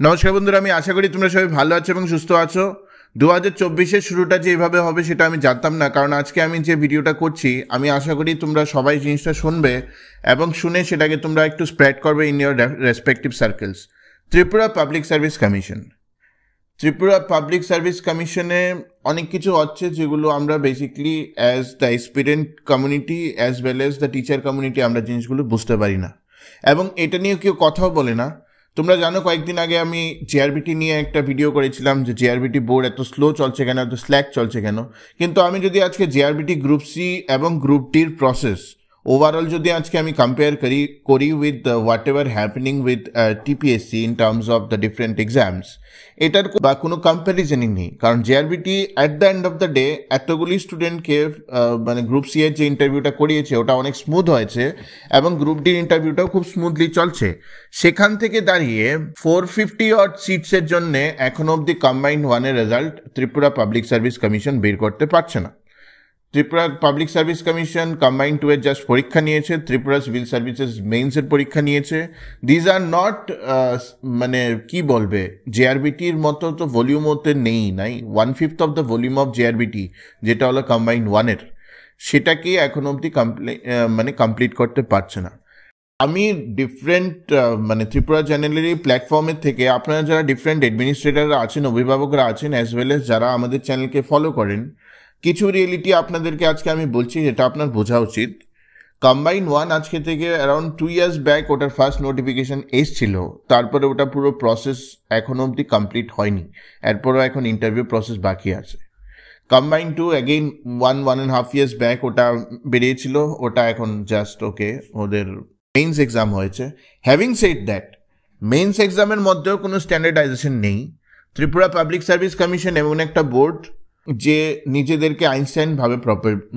নমস্কার বন্ধুরা, আমি আশা করি তোমরা সবাই ভালো আছো এবং সুস্থ আছো। 2024-এর শুরুটা যে এভাবে হবে সেটা আমি জানতাম না, কারণ আজকে আমি যে ভিডিওটা করছি আমি আশা করি তোমরা সবাই জিনিসটা শুনবে এবং শুনে সেটাকে তোমরা একটু স্প্রেড করবে in your respective circles. Tripura public service commission, Tripura public service কমিশনে অনেক কিছু হচ্ছে যেগুলো আমরা basically as the experienced community as well as the teacher community আমরা জিনিসগুলো বুঝতে পারি না এবং এটা নিয়ে কেউ কথাও বলে না। তোমরা জানো কয়েকদিন আগে আমি জেআরবিটি নিয়ে একটা ভিডিও করেছিলাম যে জেআরবিটি বোর্ড এত স্লো চলছে কেন, এত স্ল্যাক চলছে কেন। কিন্তু আমি যদি আজকে জেআরবিটি গ্রুপ সি এবং গ্রুপ ডির প্রসেস ওভারঅল যদি আজকে আমি কম্পেয়ার করি with what ever happening with TPSC in terms of the different exams, এটার বা কোনো কম্প্যারিজনই নেই। কারণ JRBT at the end of the day এতগুলি স্টুডেন্টকে মানে গ্রুপ সি এর যে ইন্টারভিউটা করিয়েছে ওটা অনেক স্মুথ হয়েছে এবং গ্রুপ ডির ইন্টারভিউটাও খুব স্মুথলি চলছে। সেখান থেকে দাঁড়িয়ে 450 অড সিটসের জন্য এখনো অবধি কম্বাইন্ড ওয়ানের result Tripura public service commission বের করতে পারছে না। Tripura public service commission combined two এর জাস্ট পরীক্ষা নিয়েছে, ত্রিপুরা সিভিল সার্ভিসেস মেইনসের পরীক্ষা নিয়েছে। দিজ আর নট মানে কি বলবে, জেআরবিটির মতো তো ভলিউম ওতে নাই 1/5 of the volume of JRBT যেটা হলো কম্বাইন্ড ওয়ানের, সেটাকে এখন অবধি কমপ্লিট করতে পারছে না। আমি ডিফারেন্ট মানে ত্রিপুরা চ্যানেলের প্ল্যাটফর্মের থেকে আপনারা যারা ডিফারেন্ট অ্যাডমিনিস্ট্রেটররা আছেন, অভিভাবকরা আছেন, অ্যাজ ওয়েল এস যারা আমাদের চ্যানেলকে ফলো করেন, কিছু রিয়েলিটি আপনাদেরকে আজকে আমি বলছি যেটা আপনার বোঝা উচিত। কম্বাইন্ড ওয়ান আজকে থেকে অ্যারাউন্ড 2 years ব্যাক ওটার ফার্স্ট নোটিফিকেশন এসছিল, তারপরে ওটা পুরো প্রসেস এখনও অবধি কমপ্লিট হয়নি, এরপরও এখন ইন্টারভিউ প্রসেস বাকি আছে। Combined two again 1.5 years back ওটা বেরিয়েছিল, ওটা এখন জাস্ট ওকে ওদের মেইনস এক্সাম হয়েছে। হ্যাভিং সেড দ্যাট, মেইনস এক্সামের মধ্যেও কোনো স্ট্যান্ডার্ডাইজেশন নেই। ত্রিপুরা পাবলিক সার্ভিস কমিশন এমন একটা বোর্ড যে নিজেদেরকে আইনস্টাইন ভাবে,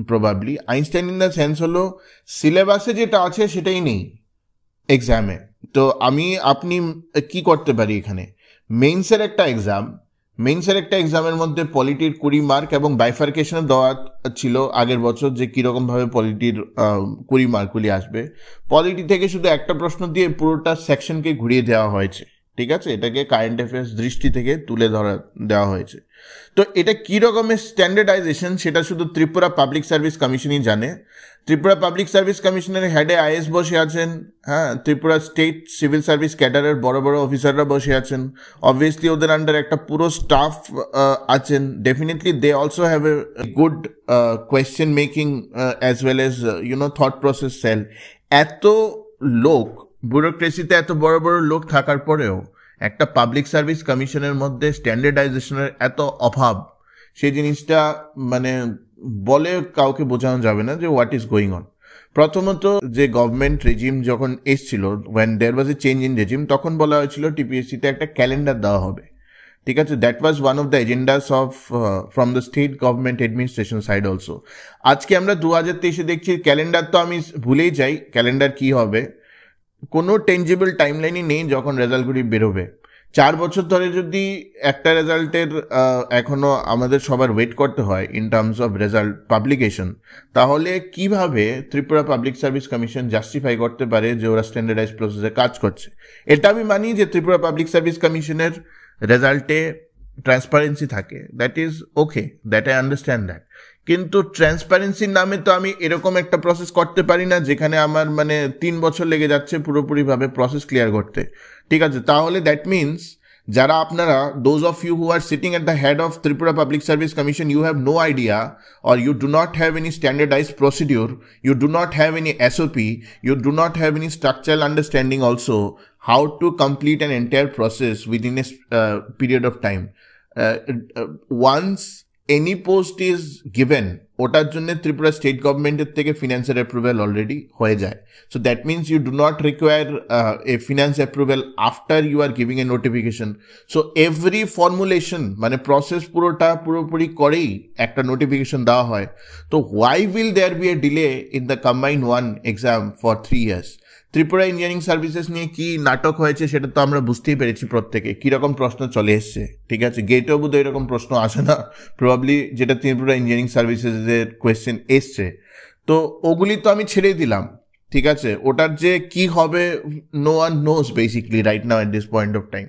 probably Einstein in the sense হলো সিলেবাসে যেটা আছে সেটাই নেই এক্সামে। তো আপনি কি করতে পারি এখানে, মেইনসের একটা এক্সামের মধ্যে পলিটির 20 মার্ক এবং বাইফার্কেশনে দেওয়া ছিল আগের বছর যে কীরকমভাবে পলিটির 20 মার্কগুলি আসবে। পলিটি থেকে শুধু একটা প্রশ্ন দিয়ে পুরোটা সেকশনকে ঘুরিয়ে দেওয়া হয়েছে, ঠিক আছে, এটাকে কারেন্ট অ্যাফেয়ার্স দৃষ্টি থেকে তুলে দেওয়া হয়েছে। তো এটা কী রকমের স্ট্যান্ডার্ডাইজেশন সেটা শুধু ত্রিপুরা পাবলিক সার্ভিস কমিশনই জানে। ত্রিপুরা পাবলিক সার্ভিস কমিশনের হেডে আইএস বসে আছেন, হ্যাঁ, ত্রিপুরা স্টেট সিভিল সার্ভিস ক্যাডারের বড় বড় অফিসাররা বসে আছেন, অবভিয়াসলি ওদের আন্ডার একটা পুরো স্টাফ আছেন। Definitely they also have a good question making as well as thought process cell. এত লোক ব্যুরোক্রেসিতে, এত বড় বড় লোক থাকার পরেও একটা পাবলিক সার্ভিস কমিশনের মধ্যে স্ট্যান্ডার্ডাইজেশনের এত অভাব, সেই জিনিসটা মানে বলে কাউকে বোঝানো যাবে না যে হোয়াট ইজ গোয়িং অন। প্রথমত যে গভর্নমেন্ট রেজিম যখন এসছিল, when there was a change in regime, তখন বলা হয়েছিল টিপিএসসিতে একটা ক্যালেন্ডার দেওয়া হবে, ঠিক আছে। That was one of the agendas of from the state government administration side also. আজকে আমরা 2023-এ দেখছি ক্যালেন্ডার, তো আমি ভুলেই যাই ক্যালেন্ডার কি হবে, কোনো টেঞ্জিবল টাইমলাইনই নেই যখন রেজাল্টগুলি বেরোবে। 4 বছর ধরে যদি একটা রেজাল্টের এখনও আমাদের সবার ওয়েট করতে হয় in terms of result publication, তাহলে কিভাবে Tripura public service commission justify করতে পারে যে ওরা স্ট্যান্ডার্ডাইজ প্রসেসে কাজ করছে? এটা আমি মানি যে ত্রিপুরা পাবলিক সার্ভিস কমিশনের রেজাল্টে ট্রান্সপারেন্সি থাকে, that is okay, that I understand that. কিন্তু ট্রান্সপারেন্সির নামে তো আমি এরকম একটা প্রসেস করতে পারি না যেখানে আমার 3 বছর লেগে যাচ্ছে পুরোপুরিভাবে প্রসেস ক্লিয়ার করতে, ঠিক আছে। তাহলে দ্যাট মিনস যারা আপনারা, those of you who are sitting at the head of Tripura public service commission, you have no idea or you do not have any standardized procedure, you do not have any SOP, you do not have any structural understanding also how to complete an entire process within a period of time. Once any post is given, ওটার জন্য Tripura state গভর্নমেন্টের থেকে ফিনান্সের approval already হয়ে যায়। So that means you do not require a finance approval after you are giving a notification. So every formulation মানে process পুরোপুরি করেই একটা নোটিফিকেশন দেওয়া হয়। তো why will there be a delay in the combined one exam for 3 years? Tripura engineering services নিয়ে কি নাটক হয়েছে সেটা তো আমরা বুঝতেই পেরেছি প্রত্যেকে, কীরকম প্রশ্ন চলে এসছে, ঠিক আছে। গেটেও বোধহয় এরকম প্রশ্ন আসে না প্রবাবলি, যেটা ত্রিপুরা ইঞ্জিনিয়ারিং সার্ভিসেসের কোয়েশ্চেন এসছে। তো ওগুলি তো আমি ছেড়েই দিলাম, ঠিক আছে, ওটার যে কি হবে no one knows basically right now at this point of time.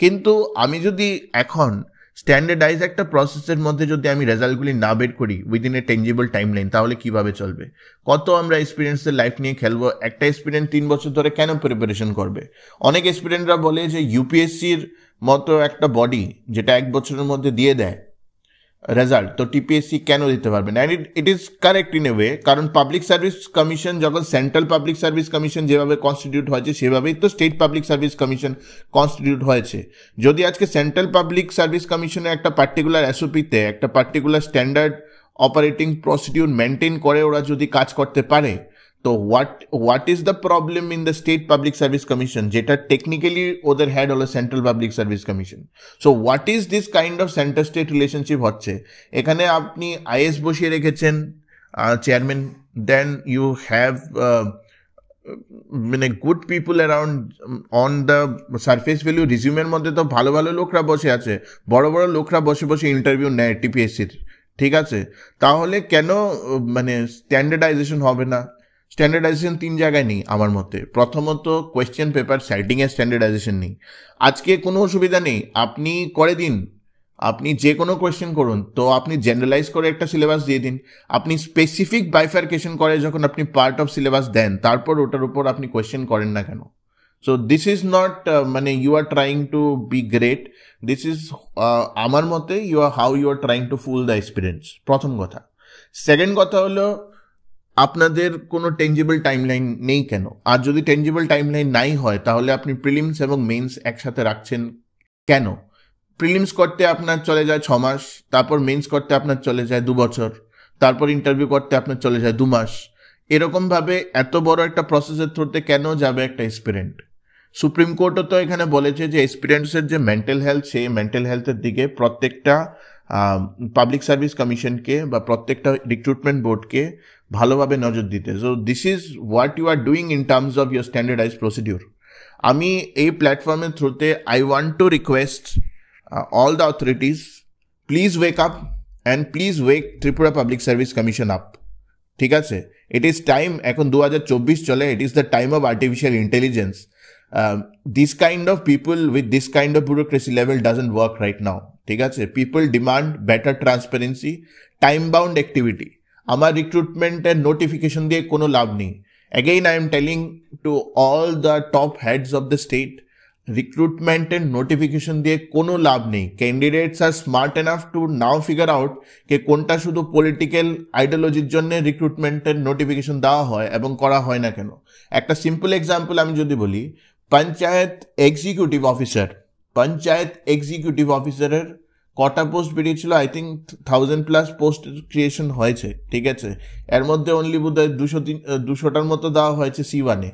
কিন্তু আমি যদি এখন স্ট্যান্ডার্ডাইজ একটা প্রসেসের মধ্যে যদি আমি রেজাল্টগুলি না বের করি within a tangible time line, তাহলে কিভাবে চলবে? কত আমরা এক্সপিরিয়েন্সের লাইফ নিয়ে খেলবো? একটা এক্সপিরিয়েন্স 3 বছর ধরে কেন প্রিপারেশন করবে? অনেক এক্সপিরিয়েন্টরা বলে যে ইউপিএসসির মতো একটা বডি যেটা 1 বছরের মধ্যে দিয়ে দেয় রেজাল্ট, তো টিপিএসসি কেন দিতে পারবে না? And it is correct in a way, কারণ পাবলিক সার্ভিস কমিশন যখন সেন্ট্রাল পাবলিক সার্ভিস কমিশন যেভাবে কনস্টিটিউট হয়েছে সেভাবেই তো state public service commission constitute হয়েছে। যদি আজকে সেন্ট্রাল পাবলিক সার্ভিস কমিশনের একটা পার্টিকুলার এসওপিতে একটা particular standard operating procedure maintain করে ওরা যদি কাজ করতে পারে, তো what is the problem in the state public service commission, যেটা টেকনিক্যালি ওদের হেড হলো central public service commission. So what is this kind of centre state relationship হচ্ছে? এখানে আপনি আইএস বসিয়ে রেখেছেন চেয়ারম্যান, দেন ইউ হ্যাভ মানে good people around on the surface value রিজিউমের মধ্যে তো ভালো ভালো লোকরা বসে আছে, বড় বড় লোকরা বসে বসে ইন্টারভিউ নেয় টিপিএসসির, ঠিক আছে? তাহলে কেন মানে স্ট্যান্ডার্ডাইজেশন হবে না? স্ট্যান্ডার্ডাইজেশন 3 জায়গায় নেই আমার মতে। প্রথমত কোয়েশ্চেন পেপার সাইটিংয়ের স্ট্যান্ডার্ডাইজেশন নেই। আজকে কোনো অসুবিধা নেই, আপনি করে দিন, আপনি যে কোনো কোয়েশ্চেন করুন, তো আপনি জেনারেলাইজ করে একটা সিলেবাস দিয়ে দিন। আপনি স্পেসিফিক বাইফার্কেশন করে যখন আপনি পার্ট অফ সিলেবাস দেন, তারপর ওটার উপর আপনি কোয়েশ্চেন করেন না কেন? সো দিস ইজ নট মানে you are trying to be great, this is আমার মতে how you are trying to fool the experience, প্রথম কথা। সেকেন্ড কথা হলো আপনাদের কোনো টেঞ্জিবল টাইমলাইন নেই কেন? আর যদি টেঞ্জিবল টাইমলাইন নাই হয়, তাহলে আপনি প্রিলিমস এবং মেন্স একসাথে রাখছেন কেন? প্রিলিমস করতে আপনার চলে যায় 6 মাস, তারপর মেন্স করতে আপনার চলে যায় 2 বছর, তারপর ইন্টারভিউ করতে আপনার চলে যায় 2 মাস। এরকমভাবে এত বড় একটা প্রসেসের থ্রুতে কেন যাবে একটা এক্সপিরিয়েন্ট? সুপ্রিম কোর্টও তো এখানে বলেছে যে এক্সপিরিয়েন্সের যে মেন্টাল হেলথ, সেই মেন্টাল হেলথের দিকে প্রত্যেকটা পাবলিক সার্ভিস কমিশনকে বা প্রত্যেকটা রিক্রুটমেন্ট বোর্ডকে ভালোভাবে নজর দিতে। So this is what you are doing in terms of your standardize procedure. আমি এই প্ল্যাটফর্মের থ্রুতে I want to request all the authorities, please wake up and please wake Tripura Public Service Commission up. ঠিক আছে, it is time, এখন 2024 চলে, it is the time of artificial intelligence. This kind of people with this kind of bureaucracy level doesn't work right now. ঠিক আছে, people demand better transparency, time bound activity. আমার রিক্রুটমেন্টের notification দিয়ে কোনো লাভ নেই। Again I am telling to all the top heads of the state, রিক্রুটমেন্টের notification দিয়ে কোনো লাভ নেই। Candidates are smart enough to now figure out কে কোনটা শুধু পলিটিক্যাল আইডিওলজির জন্য রিক্রুটমেন্টের নোটিফিকেশন দেওয়া হয় এবং করা হয় না কেন। একটা সিম্পল এক্সাম্পল আমি যদি বলি, পঞ্চায়েত এক্সিকিউটিভ অফিসারের কটা পোস্ট বেরিয়েছিল? আই থিঙ্ক 1000+ পোস্ট ক্রিয়েশন হয়েছে, ঠিক আছে? এর মধ্যে অনলি বোধহয় 200টার মতো দেওয়া হয়েছে C1-এ,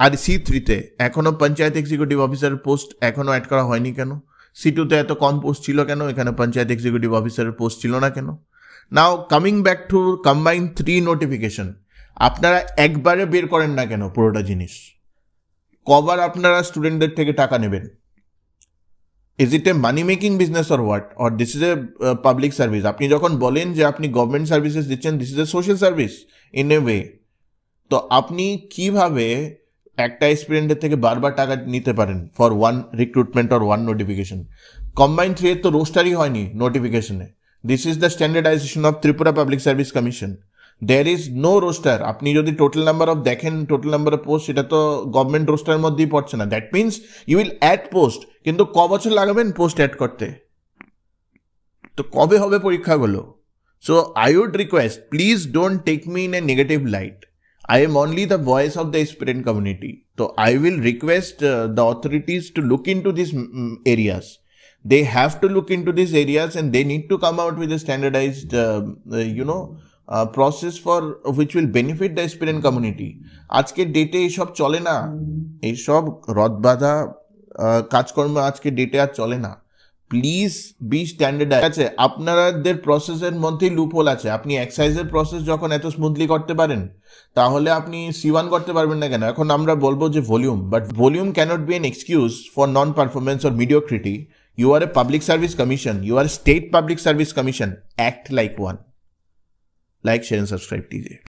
আর C3-তে এখনো পঞ্চায়েত এক্সিকিউটিভ অফিসারের পোস্ট এখনো অ্যাড করা হয়নি কেন? C2-তে এত কম পোস্ট ছিল কেন? এখানে পঞ্চায়েত এক্সিকিউটিভ অফিসারের পোস্ট ছিল না কেন? নাও coming back to combine 3 notification, আপনারা একবারে বের করেন না কেন পুরোটা জিনিস? কবার আপনারা স্টুডেন্টদের থেকে টাকা নেবেন? Is it A money making business or what? Or this is a public service? আপনি যখন বলেন যে আপনি গভর্নমেন্ট সার্ভিসেস দিচ্ছেন, this is a social service in a way. তো আপনি কিভাবে একটা এক্সপিরিয়েন্টের থেকে বারবার টাকা নিতে পারেন for one recruitment or one notification? Combine 3 তো রোস্টারই হয়নি নোটিফিকেশনে। This is the standardization of Tripura public service commission. There is no roster. আপনি যদি টোটাল নাম্বার অফ দেখেন, টোটাল নাম্বার অফ পোস্ট, সেটা তো গভর্নমেন্ট রোস্টারের মধ্যেই পড়ছে না। That means you will add post, কিন্তু ক বছর লাগাবেন পোস্ট অ্যাড করতে? তো কবে হবে পরীক্ষাগুলো? So I would request, please don't take me in a negative light. I am only the voice of the aspirant community. So I will request the authorities to look into these areas. They have to look into these areas and they need to come out with a standardized, process for which will benefit the aspirant community. আজকের ডেটে এইসব চলে না, এইসব রদবাধা কাজকর্ম আজকের ডেটে আর চলে না। Please be standardise. আছে আপনাদের প্রসেসের মধ্যেই লুপহোল আছে। আপনি এক্সাইজের প্রসেস যখন এত স্মুথলি করতে পারেন, তাহলে আপনি C1 করতে পারবেন না কেন? এখন আমরা বলবো যে volume, but volume cannot be an excuse for non performance or mediocrity. You are a public service commission. You are a state public service commission. Act like one. Like, share and subscribe, TJ.